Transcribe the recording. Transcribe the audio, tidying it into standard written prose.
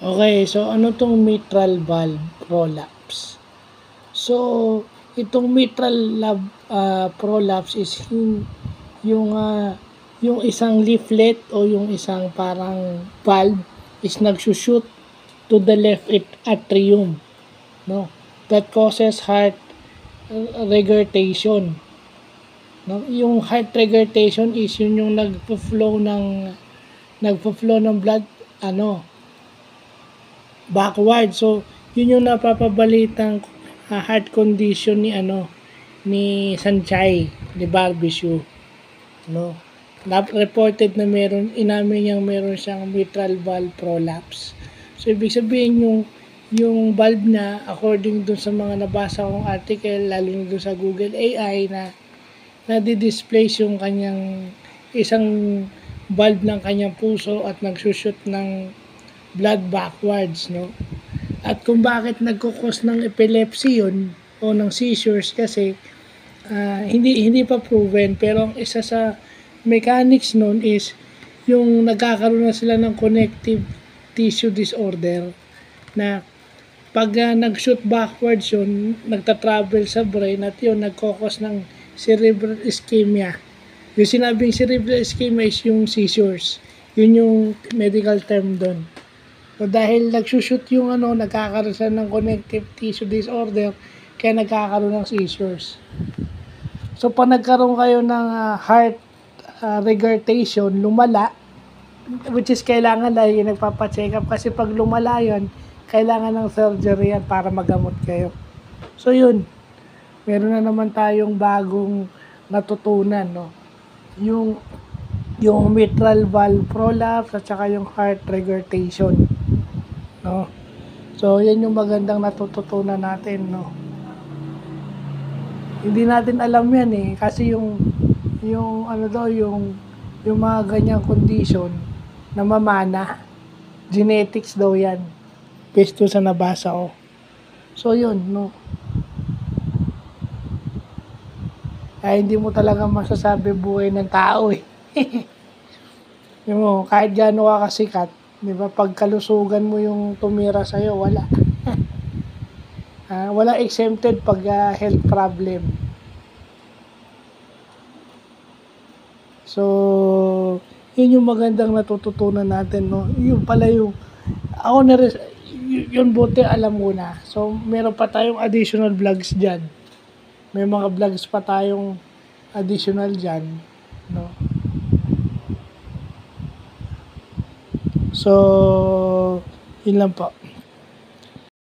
Okay, so ano 'tong mitral valve prolapse? So, itong prolapse is yung, yung isang leaflet o yung isang parang valve is nagso-shoot to the left atrium, 'no, that causes heart regurgitation, 'no. Yung heart regurgitation is yun yung nagfo-flow ng blood ano, backward. So, yun yung napapabalitang heart condition ni Sanchay, ni Barbecue, no. Reported na inamin niyang meron siyang mitral valve prolapse. So, ibig sabihin yung valve na according dun sa mga nabasa kong article, lalo na dun sa Google AI na nadi-displace yung kanyang isang valve ng kanyang puso at nagsushoot ng blood backwards, no? At kung bakit nagkukos ng epilepsy yun o ng seizures kasi hindi pa proven, pero ang isa sa mechanics nun is yung nagkakaroon na sila ng connective tissue disorder na pag nag-shoot backwards yun, nagta-travel sa brain at yun nagkokos ng cerebral ischemia. Yung sinabing cerebral ischemia is yung seizures. Yun yung medical term doon. So dahil nagsushoot yung nagkakaroon sila ng connective tissue disorder, kaya nagkakaroon ng seizures. So pag nagkaroon kayo ng heart regurgitation, lumala, which is kailangan lagi nagpapacheck up kasi pag lumala yun, kailangan ng surgery yan para magamot kayo. So yun, meron na naman tayong bagong natutunan, no? Yung mitral valve prolapse at saka yung heart regurgitation, no? So yan yung magandang natututunan natin, no? Hindi natin alam yan kasi yung mga ganyang condition na mamana, genetics daw yan, based sa nabasa ko. So yun, no? Ay hindi mo talaga masasabi buhay ng tao yung kahit gaano ka kasikat, di ba, pag kalusugan mo yung tumira sa'yo, wala. Wala exempted pag health problem. So, yun yung magandang natututunan natin, no? Yun pala yung, ako na rin, yun buti alam mo na. So, meron pa tayong additional vlogs dyan. May mga vlogs pa tayong additional dyan, no? So, yun lang po.